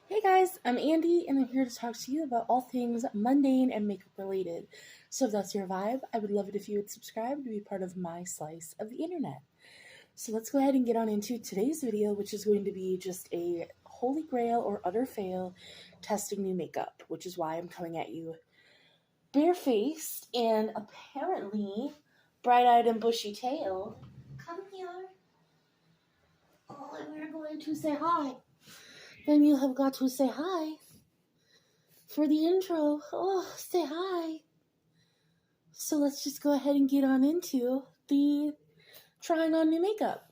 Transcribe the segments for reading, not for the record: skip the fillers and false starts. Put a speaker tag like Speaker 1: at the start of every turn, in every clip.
Speaker 1: Hey guys, I'm Andy and I'm here to talk to you about all things mundane and makeup related. So if that's your vibe, I would love it if you would subscribe to be part of my slice of the internet. So let's go ahead and get on into today's video, which is going to be just a holy grail or utter fail testing new makeup, which is why I'm coming at you barefaced and apparently bright-eyed and bushy-tailed. Come here. Oh, and we're going to say hi. Then you have got to say hi for the intro. Oh, say hi. So let's just go ahead and get on into the trying on new makeup.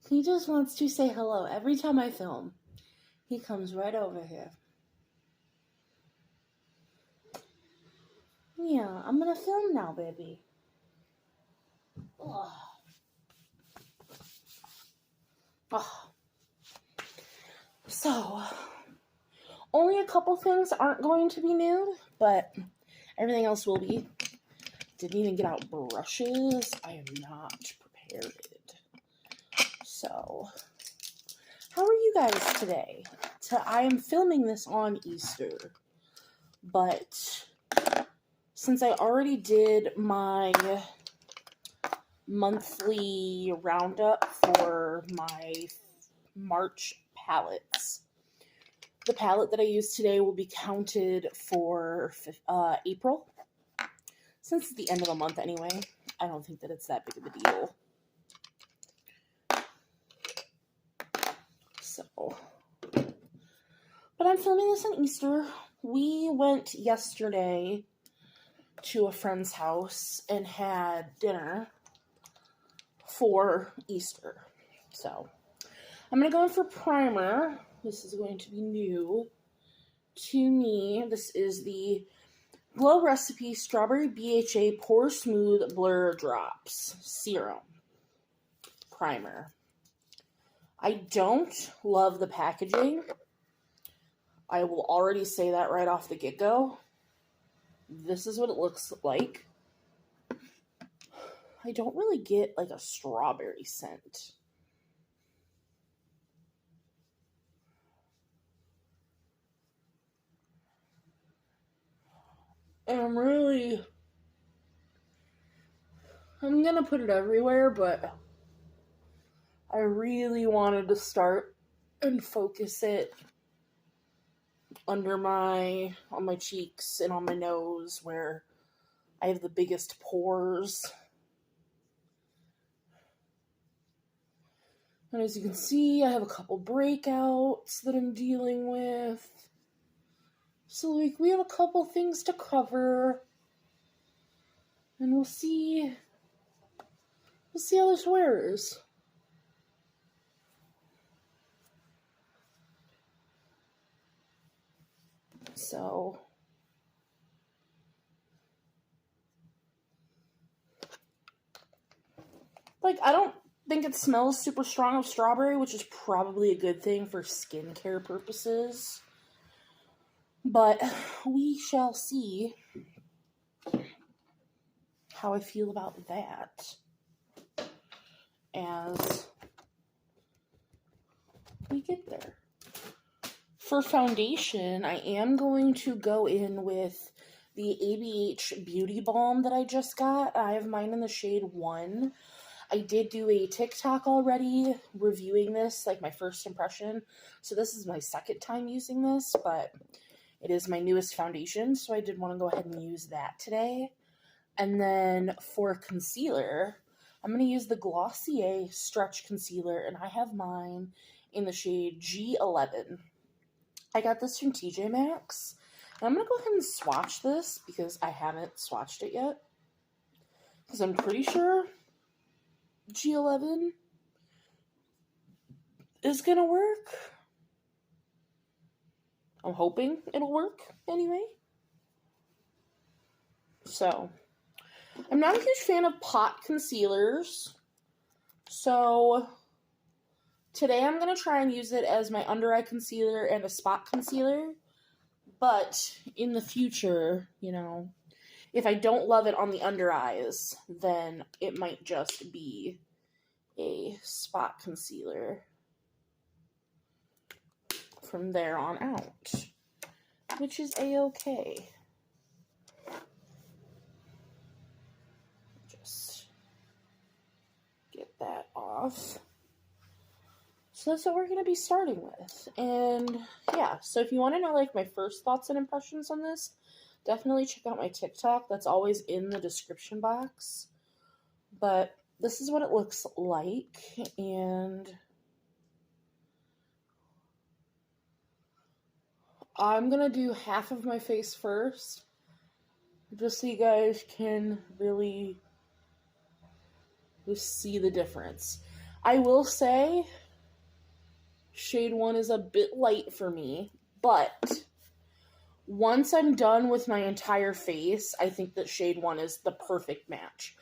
Speaker 1: He just wants to say hello every time I film. He comes right over here. Yeah, I'm gonna film now, baby. Oh. Oh. So, only a couple things aren't going to be new, but everything else will be. Didn't even get out brushes. I am not prepared. So, how are you guys today? I am filming this on Easter, but since I already did my monthly roundup for my March palettes, the palette that I used today will be counted for April. Since it's the end of the month anyway, I don't think that it's that big of a deal. So, but I'm filming this on Easter. We went yesterday to a friend's house and had dinner for Easter. So, I'm going to go in for primer. This is going to be new to me. This is the Glow Recipe Strawberry BHA Pore Smooth Blur Drops Serum Primer. I don't love the packaging. I will already say that right off the get-go. This is what it looks like. I don't really get like a strawberry scent. And I'm gonna put it everywhere, but I really wanted to start and focus it on my cheeks and on my nose where I have the biggest pores. And as you can see, I have a couple breakouts that I'm dealing with. So, we have a couple things to cover. And we'll see how this wears. So, I don't think it smells super strong of strawberry, which is probably a good thing for skincare purposes. But we shall see how I feel about that as we get there. For foundation, I am going to go in with the ABH Beauty Balm that I just got. I have mine in the shade 1. I did do a TikTok already reviewing this, like my first impression. So this is my second time using this, but it is my newest foundation, so I did want to go ahead and use that today. And then for concealer, I'm going to use the Glossier Stretch Concealer, and I have mine in the shade G11. I got this from TJ Maxx. And I'm going to go ahead and swatch this because I haven't swatched it yet. Because I'm pretty sure G11 is going to work. I'm hoping it'll work anyway. So, I'm not a huge fan of pot concealers. So, today I'm going to try and use it as my under eye concealer and a spot concealer. But in the future, If I don't love it on the under eyes, then it might just be a spot concealer from there on out, which is a-okay. Just get that off. So that's what we're going to be starting with. And yeah, so if you want to know like my first thoughts and impressions on this, definitely check out my TikTok. That's always in the description box. But this is what it looks like. And I'm going to do half of my face first, just so you guys can really just see the difference. I will say shade 1 is a bit light for me, but once I'm done with my entire face, I think that shade 1 is the perfect match.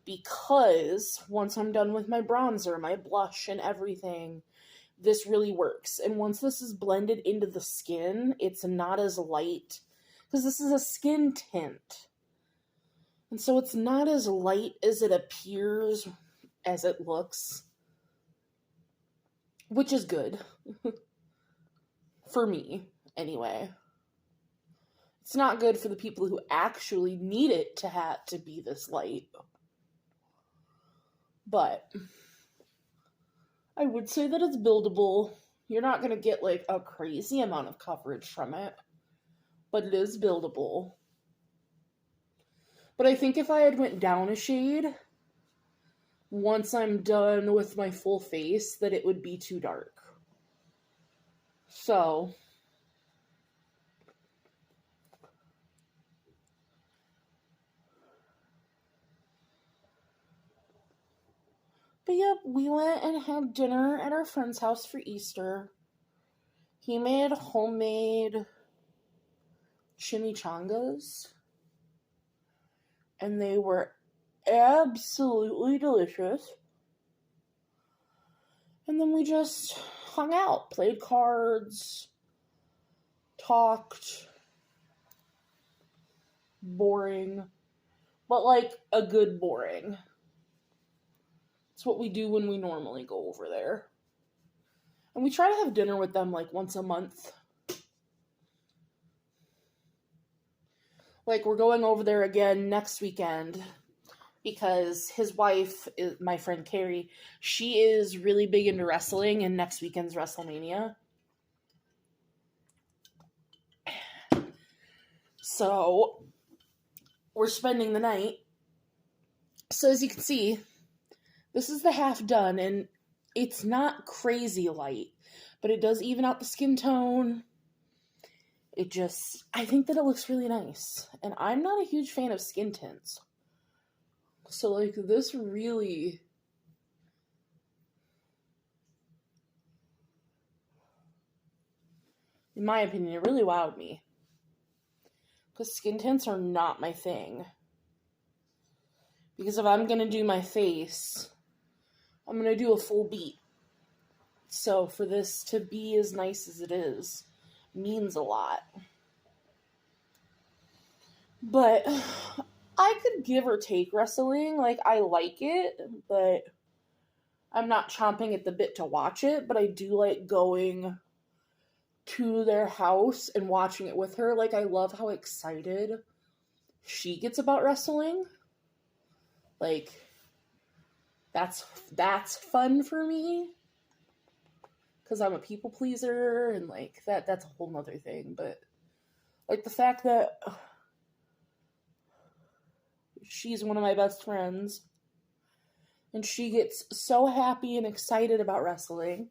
Speaker 1: Because once I'm done with my bronzer, my blush, and everything, this really works. And once this is blended into the skin, it's not as light, because this is a skin tint. And so it's not as light as it appears as it looks, which is good. For me, anyway. It's not good for the people who actually need it to be this light. But I would say that it's buildable. You're not going to get like a crazy amount of coverage from it, but it is buildable. But I think if I had went down a shade, once I'm done with my full face, that it would be too dark. So but yep, we went and had dinner at our friend's house for Easter. He made homemade chimichangas, and they were absolutely delicious. And then we just hung out, played cards, talked. Boring, but like a good boring. It's what we do when we normally go over there. And we try to have dinner with them like once a month. Like, we're going over there again next weekend because his wife, my friend Carrie, she is really big into wrestling, and next weekend's WrestleMania. So we're spending the night. So as you can see, this is the half done, and it's not crazy light, but it does even out the skin tone. I think that it looks really nice. And I'm not a huge fan of skin tints. So, like, this really, in my opinion, it really wowed me. Because skin tints are not my thing. Because if I'm going to do my face, I'm going to do a full beat. So for this to be as nice as it is means a lot. But I could give or take wrestling. Like, I like it, but I'm not chomping at the bit to watch it. But I do like going to their house and watching it with her. Like, I love how excited she gets about wrestling. Like, that's fun for me. Because I'm a people pleaser, and like that's a whole nother thing. But like the fact that she's one of my best friends, and she gets so happy and excited about wrestling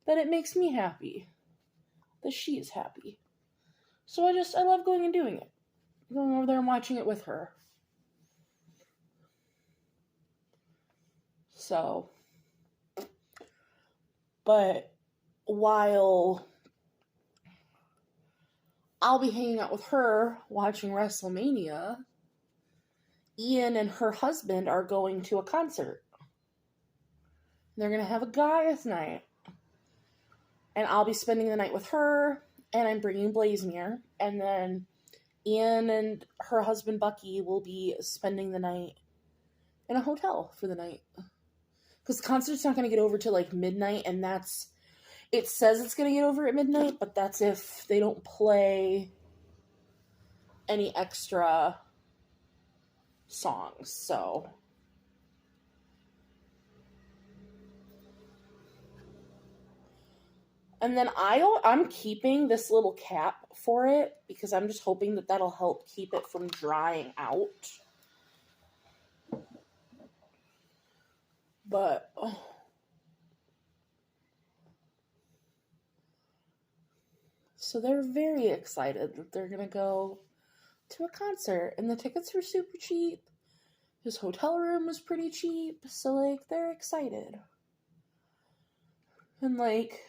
Speaker 1: that it makes me happy that she is happy. So I love going and doing it. Going over there and watching it with her. So, but while I'll be hanging out with her watching WrestleMania, Ian and her husband are going to a concert. They're going to have a guys' night. And I'll be spending the night with her, and I'm bringing Blazemere. And then Anne and her husband Bucky will be spending the night in a hotel for the night. Because the concert's not going to get over till like midnight, and it says it's going to get over at midnight, but that's if they don't play any extra songs, so. And then I'm keeping this little cap for it because I'm just hoping that that'll help keep it from drying out. But, so they're very excited that they're going to go to a concert. And the tickets were super cheap. His hotel room was pretty cheap. So, like, they're excited. And, like,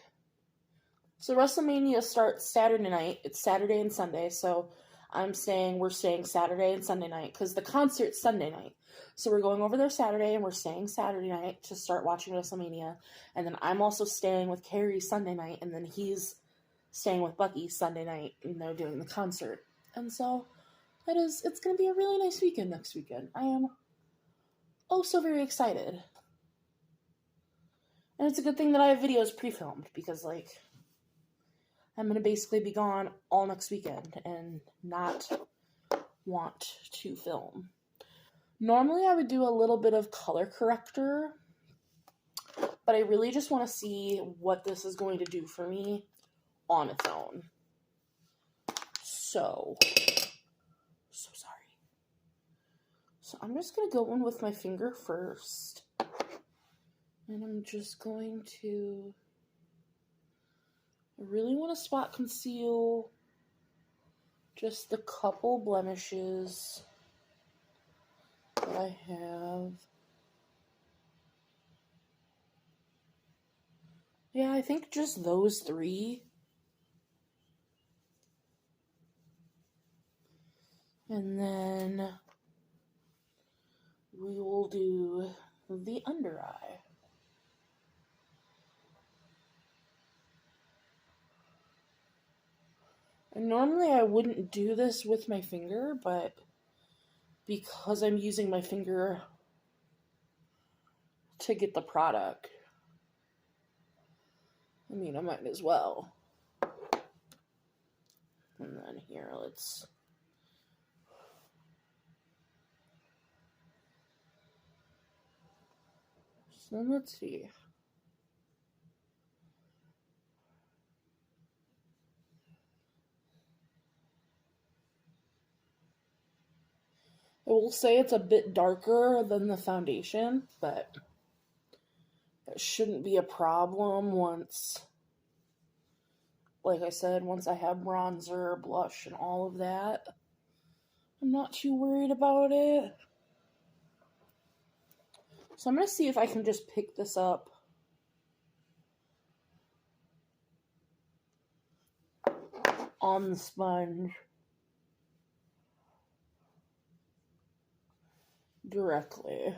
Speaker 1: so WrestleMania starts Saturday night. It's Saturday and Sunday. So we're staying Saturday and Sunday night because the concert's Sunday night. So we're going over there Saturday and we're staying Saturday night to start watching WrestleMania. And then I'm also staying with Carrie Sunday night. And then he's staying with Bucky Sunday night. And they're doing the concert. And so it's going to be a really nice weekend next weekend. I am so very excited. And it's a good thing that I have videos pre-filmed because, like, I'm going to basically be gone all next weekend and not want to film. Normally I would do a little bit of color corrector, but I really just want to see what this is going to do for me on its own. So sorry. So I'm just going to go in with my finger first. And I'm just going to, I really want to spot conceal just the couple blemishes that I have. Yeah, I think just those 3. And then we will do the under eye. And normally I wouldn't do this with my finger, but because I'm using my finger to get the product, I mean, I might as well. And then here, let's see. I will say it's a bit darker than the foundation, but it shouldn't be a problem once, like I said, once I have bronzer, blush, and all of that. I'm not too worried about it. So I'm going to see if I can just pick this up on the sponge directly.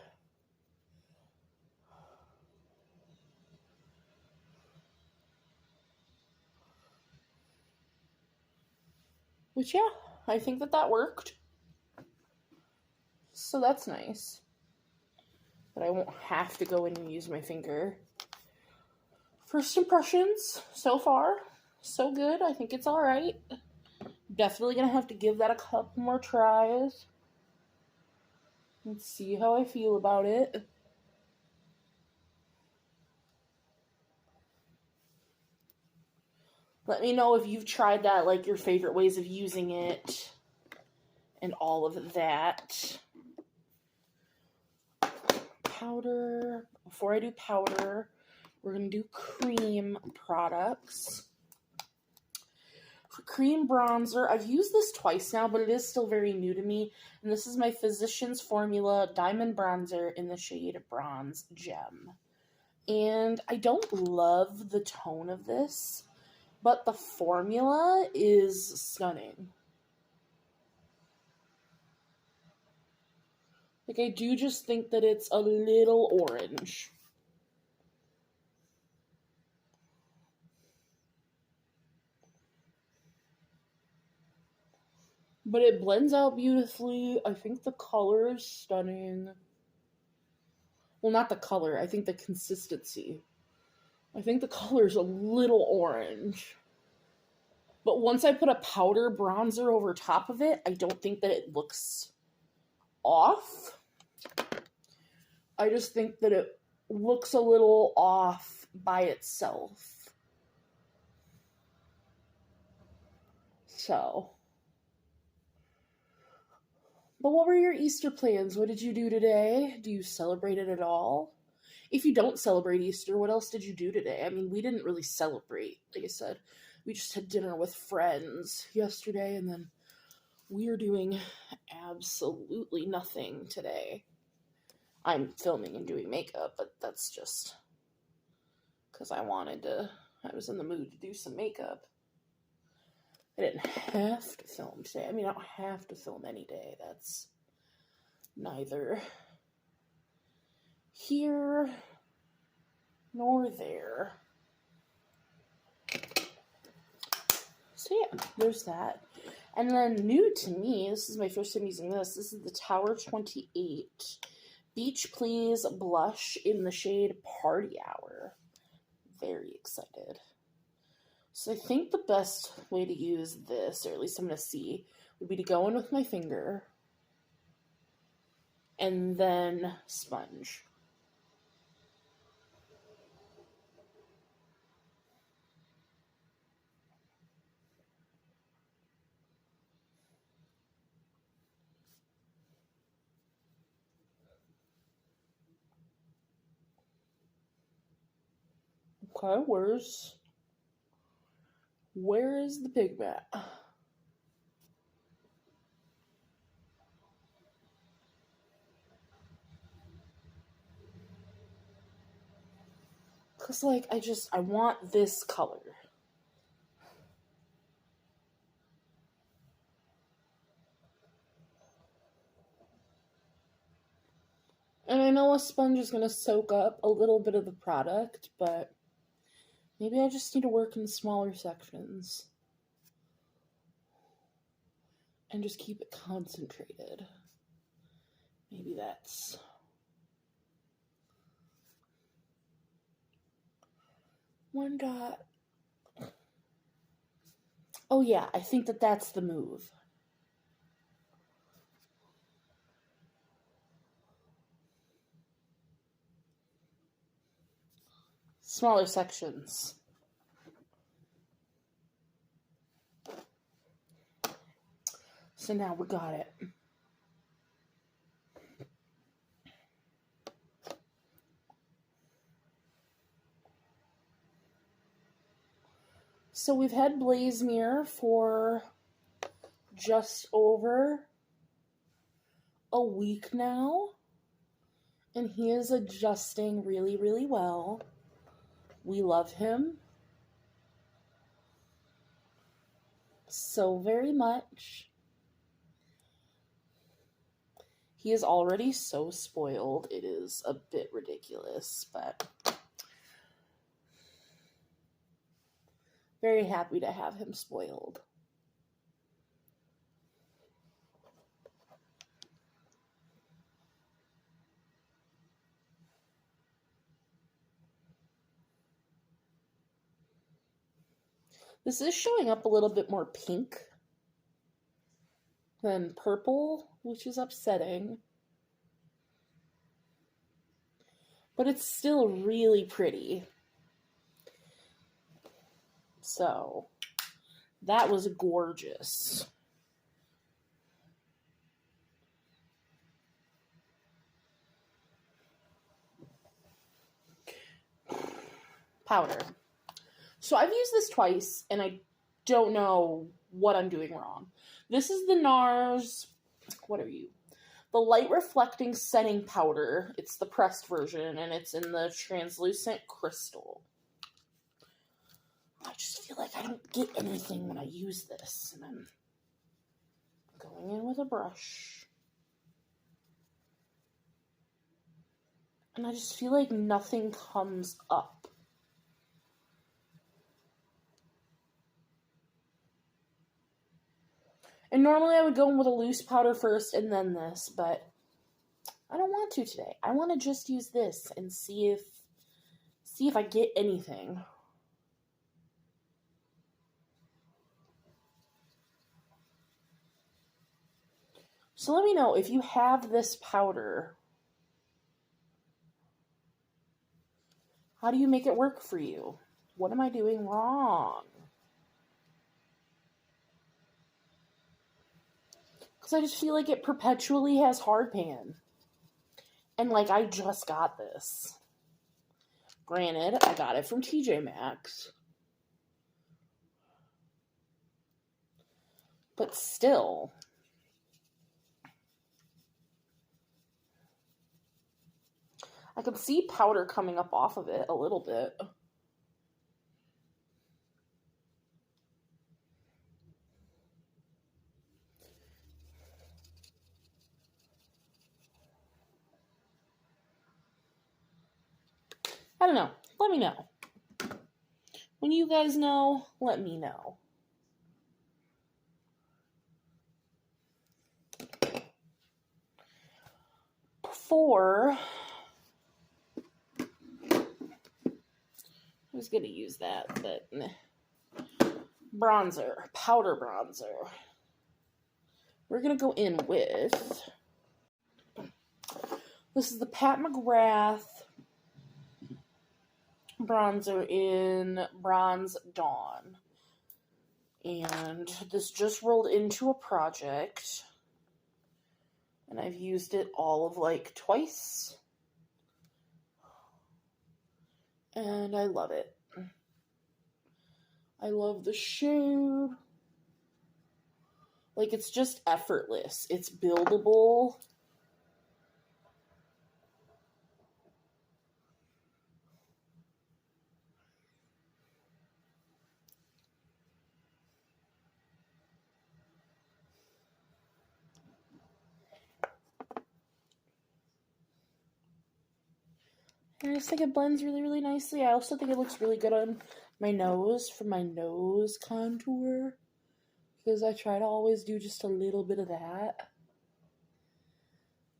Speaker 1: Which, yeah, I think that worked. So that's nice. But I won't have to go in and use my finger. First impressions, so far, so good. I think it's alright. Definitely gonna have to give that a couple more tries. And see how I feel about it. Let me know if you've tried that, like your favorite ways of using it. And all of that. Powder. Before I do powder, we're going to do cream products. For cream bronzer, I've used this twice now, but it is still very new to me. And this is my Physicians Formula Diamond Bronzer in the shade Bronze Gem. And I don't love the tone of this, but the formula is stunning. Like, I do just think that it's a little orange. But it blends out beautifully. I think the color is stunning. Well, not the color. I think the consistency. I think the color is a little orange. But once I put a powder bronzer over top of it, I don't think that it looks off. I just think that it looks a little off by itself. So. But what were your Easter plans? What did you do today? Do you celebrate it at all? If you don't celebrate Easter, what else did you do today? I mean, we didn't really celebrate. Like I said, we just had dinner with friends yesterday, and then we are doing absolutely nothing today. I'm filming and doing makeup, but that's just because I was in the mood to do some makeup. I didn't have to film today. I mean, I don't have to film any day. That's neither here nor there. So yeah, there's that. And then new to me, this is my first time using this. This is the Tower 28 Beach Please blush in the shade Party Hour. Very excited. So I think the best way to use this, or at least I'm going to see, would be to go in with my finger and then sponge. Okay, where is the pigment? Because, like, I want this color. And I know a sponge is going to soak up a little bit of the product, but maybe I just need to work in smaller sections. And just keep it concentrated. Maybe that's... one dot. Oh yeah, I think that that's the move. Smaller sections. So now we got it. So we've had Blazemere for just over a week now, and he is adjusting really, really well. We love him so very much. He is already so spoiled. It is a bit ridiculous, but very happy to have him spoiled. This is showing up a little bit more pink than purple, which is upsetting. But it's still really pretty. So, that was gorgeous. Powder. So I've used this twice, and I don't know what I'm doing wrong. This is the NARS, what are you? The Light Reflecting Setting Powder. It's the pressed version, and it's in the translucent crystal. I just feel like I don't get anything when I use this, and I'm going in with a brush. And I just feel like nothing comes up. And normally I would go in with a loose powder first and then this, but I don't want to today. I want to just use this and see if I get anything. So let me know if you have this powder. How do you make it work for you? What am I doing wrong? Because I just feel like it perpetually has hard pan. And like, I just got this. Granted, I got it from TJ Maxx. But still. I can see powder coming up off of it a little bit. I don't know. Let me know. When you guys know, let me know. For, I was going to use that, but bronzer, powder bronzer. We're going to go in with, this is the Pat McGrath bronzer in Bronze Dawn. And this just rolled into a project. And I've used it all of like twice. And I love it. I love the shade. Like, it's just effortless. It's buildable. And I just think it blends really, really nicely. I also think it looks really good on my nose for my nose contour. Because I try to always do just a little bit of that.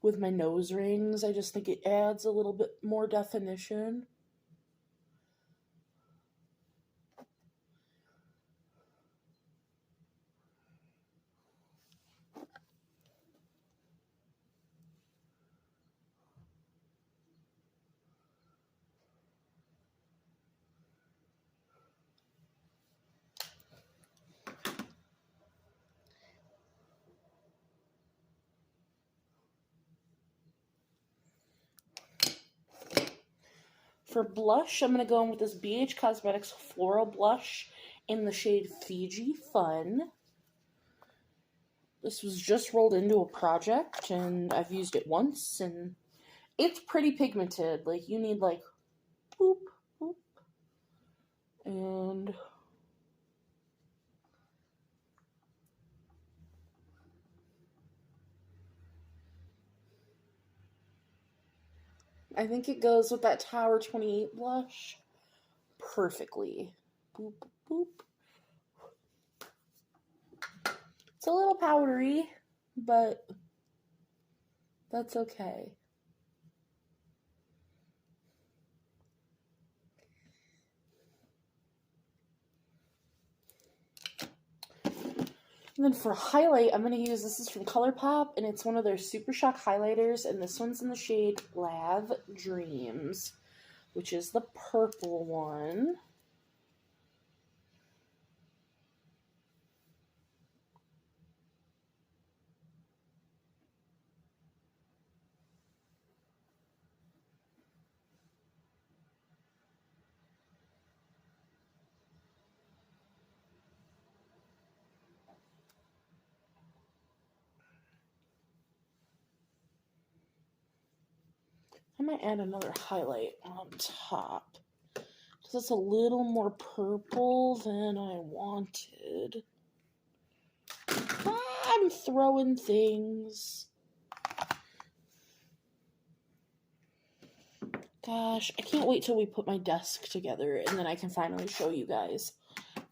Speaker 1: With my nose rings, I just think it adds a little bit more definition. For blush, I'm going to go in with this BH Cosmetics Floral Blush in the shade Fiji Fun. This was just rolled into a project, and I've used it once, and it's pretty pigmented. Like, you need, like, boop, boop, and I think it goes with that Tower 28 blush perfectly. Boop, boop. It's a little powdery, but that's okay. And then for highlight, I'm going to use, this is from Colourpop, and it's one of their Super Shock highlighters, and this one's in the shade Lav Dreams, which is the purple one. I might add another highlight on top, because it's a little more purple than I wanted. I'm throwing things. Gosh, I can't wait till we put my desk together, and then I can finally show you guys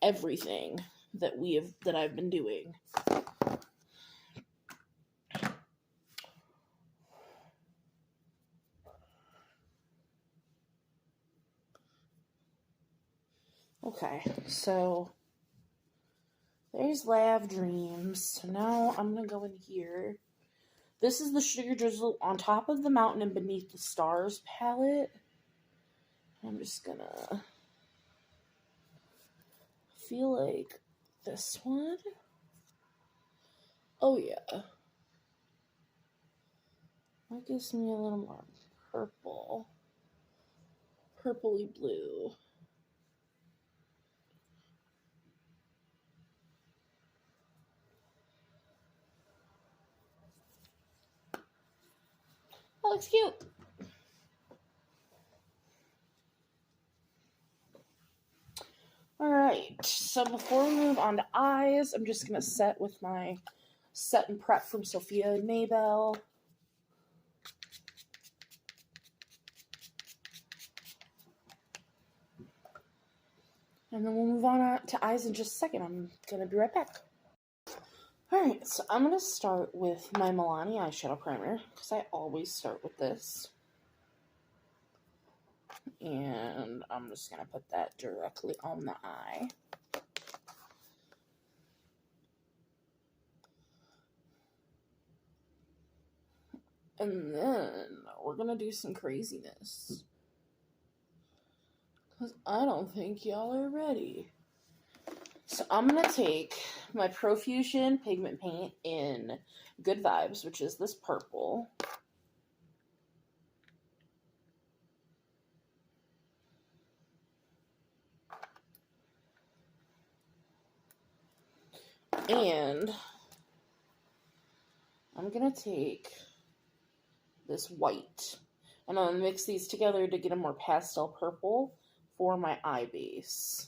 Speaker 1: everything that I've been doing. Okay, so there's Lav Dreams. So now I'm going to go in here. This is the Sugar Drizzle on top of the mountain and beneath the stars palette. I'm just going to feel like this one. Oh, yeah. That gives me a little more purple. Purpley blue. That looks cute. Alright, so before we move on to eyes, I'm just going to set with my Set and Prep from Sophia and Mabelle. And then we'll move on to eyes in just a second. I'm going to be right back. Alright, so I'm going to start with my Milani eyeshadow primer, because I always start with this. And I'm just going to put that directly on the eye. And then we're going to do some craziness. Because I don't think y'all are ready. So I'm going to take my Profusion pigment paint in Good Vibes, which is this purple. And I'm going to take this white. And I'm going to mix these together to get a more pastel purple for my eye base.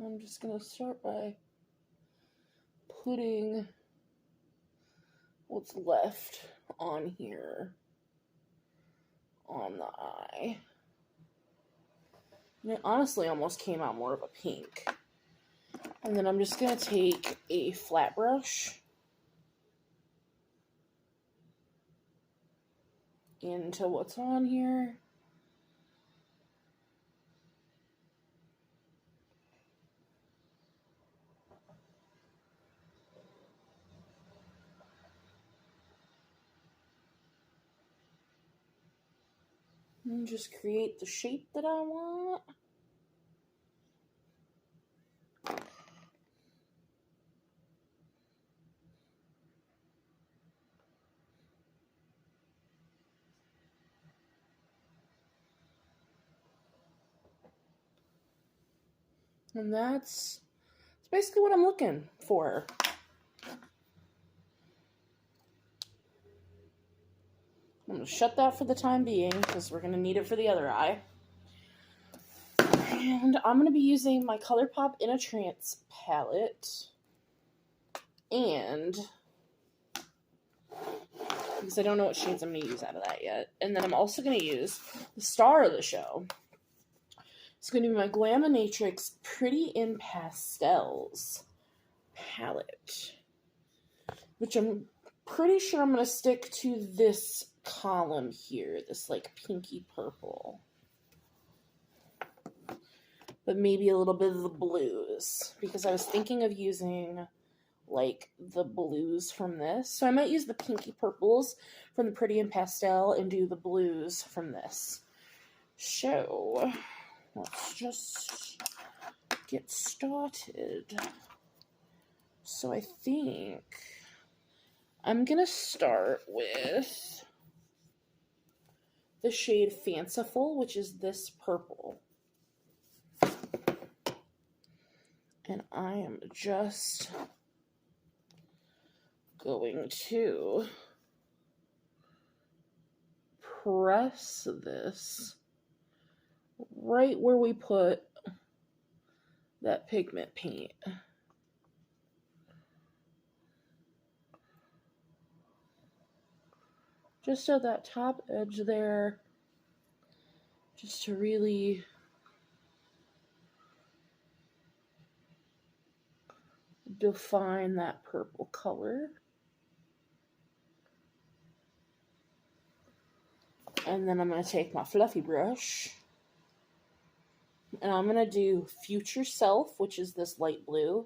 Speaker 1: I'm just going to start by putting what's left on here on the eye. And it honestly almost came out more of a pink. And then I'm just going to take a flat brush into what's on here. And just create the shape that I want. And that's basically what I'm looking for. I'm going to shut that for the time being because we're going to need it for the other eye. And I'm going to be using my Colourpop in a Trance palette. And because I don't know what shades I'm going to use out of that yet. And then I'm also going to use the star of the show. It's going to be my glaminatrix Pretty in Pastels palette. Which I'm pretty sure I'm going to stick to this column here. This like pinky purple. But maybe a little bit of the blues. Because I was thinking of using like the blues from this. So I might use the pinky purples from the Pretty in Pastel and do the blues from this. So let's just get started. So I think I'm going to start with the shade Fanciful, which is this purple. And I am just going to press this right where we put that pigment paint. just at that top edge there, just to really define that purple color. And then I'm going to take my fluffy brush, and I'm going to do Future Self, which is this light blue,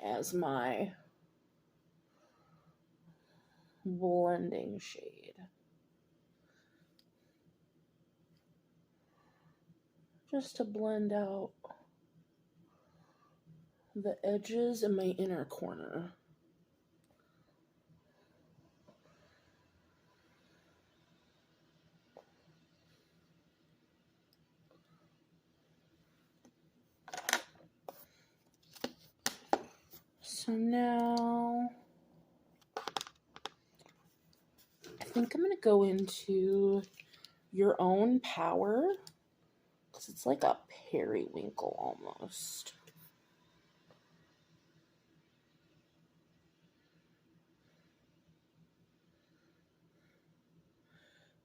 Speaker 1: as my blending shade. Just to blend out the edges in my inner corner. So now I think I'm going to go into Your Own Power, because it's like a periwinkle almost.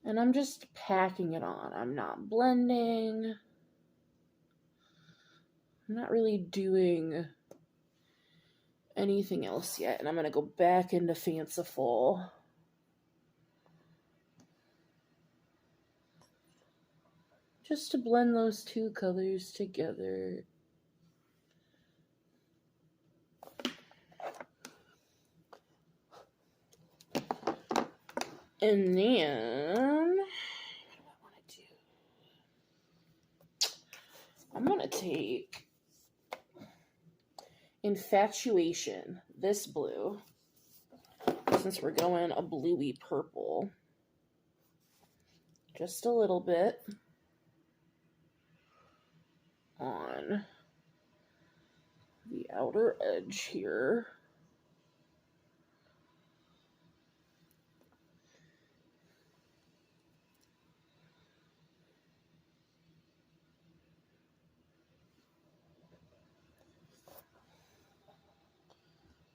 Speaker 1: And I'm just packing it on. I'm not blending. I'm not really doing anything else yet. And I'm going to go back into Fanciful. Just to blend those two colors together. And then, what do I want to do? I'm going to take Infatuation, this blue, since we're going a bluey purple. Just a little bit on the outer edge here.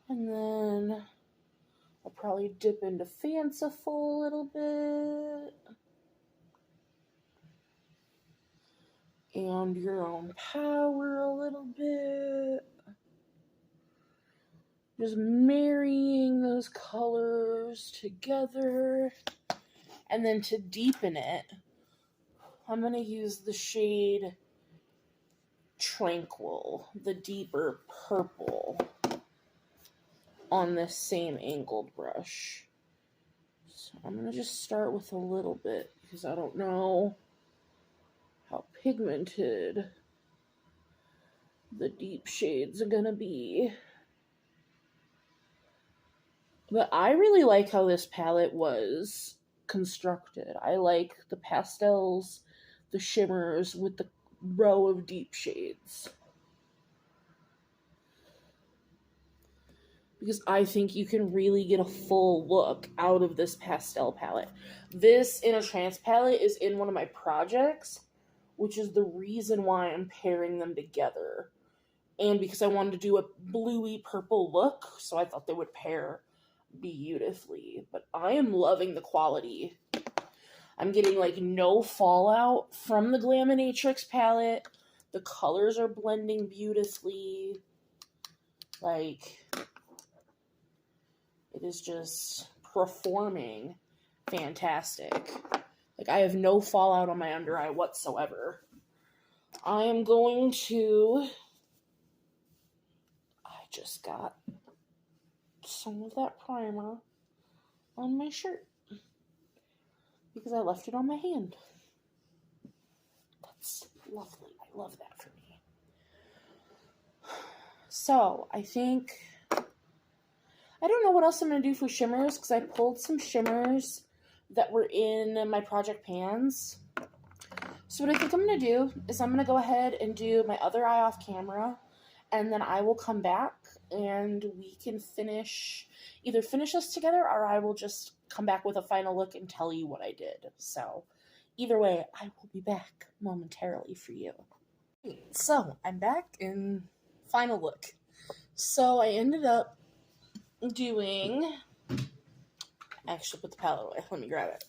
Speaker 1: And then I'll probably dip into Fanciful a little bit. And Your Own Power a little bit. Just marrying those colors together. And then to deepen it, I'm going to use the shade Tranquil, the deeper purple, on this same angled brush. So I'm going to just start with a little bit, because I don't know how pigmented the deep shades are going to be. But I really like how this palette was constructed. I like the pastels, the shimmers with the row of deep shades. Because I think you can really get a full look out of this pastel palette. This in a Trance palette is in one of my projects, which is the reason why I'm pairing them together. And because I wanted to do a bluey purple look, so I thought they would pair beautifully. But I am loving the quality. I'm getting like no fallout from the Glaminatrix palette. The colors are blending beautifully. Like, it is just performing fantastic. Like, I have no fallout on my under eye whatsoever. I am going to... I just got some of that primer on my shirt because I left it on my hand. That's lovely. I love that for me. So, I think... I don't know what else I'm going to do for shimmers, because I pulled some shimmers that were in my project pans. So what I think I'm going to do is I'm going to go ahead and do my other eye off camera, and then I will come back and we can either finish this together, or I will just come back with a final look and tell you what I did. So either way, I will be back momentarily for you. So I'm back in final look. So I ended up doing I actually put the palette away. Let me grab it.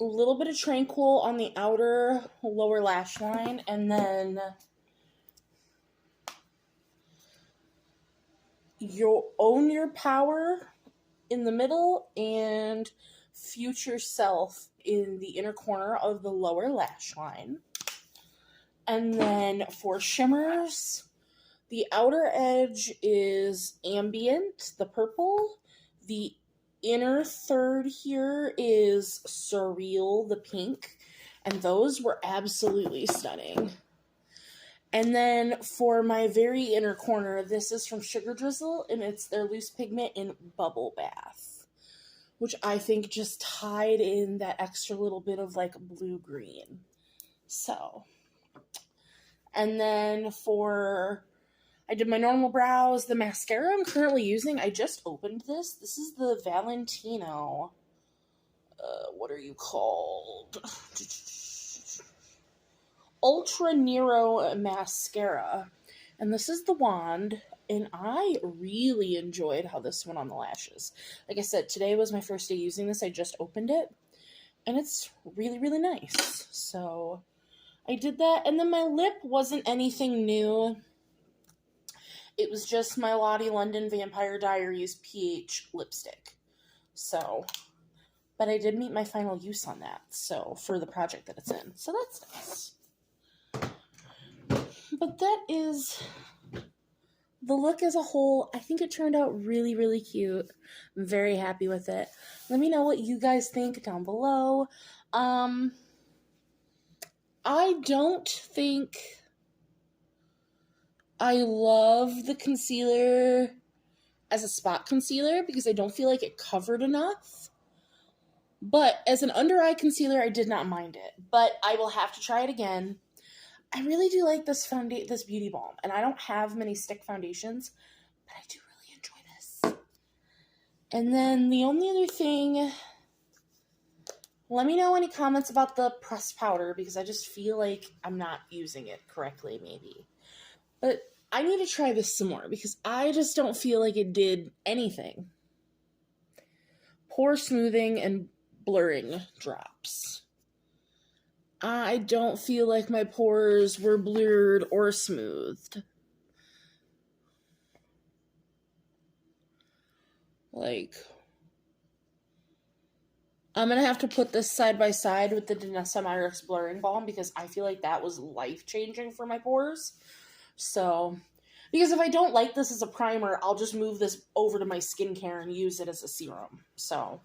Speaker 1: A little bit of Tranquil on the outer lower lash line, and then you'll Own Your Power in the middle and Future Self in the inner corner of the lower lash line. And then for shimmers, the outer edge is Ambient, the purple. The inner third here is Surreal, the pink. And those were absolutely stunning. And then for my very inner corner, this is from Sugar Drizzle, and it's their loose pigment in Bubble Bath, which I think just tied in that extra little bit of like blue-green. So, and then I did my normal brows. The mascara I'm currently using, I just opened this. This is the Valentino, what are you called? Ultra Nero mascara, and this is the wand, and I really enjoyed how this went on the lashes. Like I said, today was my first day using this. I just opened it, and it's really, really nice. So I did that, and then my lip wasn't anything new. It was just my Lottie London Vampire Diaries PH lipstick. So, but I did meet my final use on that, so for the project that it's in. So that's nice. But that is the look as a whole. I think it turned out really, really cute. I'm very happy with it. Let me know what you guys think down below. I don't think I love the concealer as a spot concealer because I don't feel like it covered enough. But as an under eye concealer, I did not mind it. But I will have to try it again. I really do like this beauty balm, and I don't have many stick foundations, but I do really enjoy this. And then the only other thing, let me know any comments about the pressed powder, because I just feel like I'm not using it correctly, maybe. But I need to try this some more, because I just don't feel like it did anything. Pore smoothing and blurring drops. I don't feel like my pores were blurred or smoothed. Like, I'm going to have to put this side by side with the Danessa Myricks Blurring Balm because I feel like that was life-changing for my pores. So, because if I don't like this as a primer, I'll just move this over to my skincare and use it as a serum. So,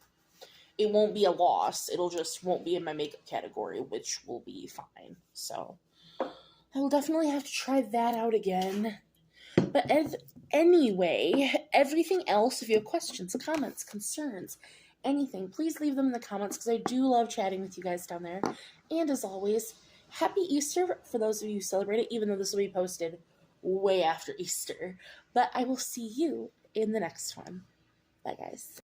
Speaker 1: it won't be a loss. It'll just won't be in my makeup category, which will be fine. So, I will definitely have to try that out again. But anyway, everything else, if you have questions, comments, concerns, anything, please leave them in the comments because I do love chatting with you guys down there. And as always, happy Easter for those of you who celebrate it, even though this will be posted way after Easter. But I will see you in the next one. Bye, guys.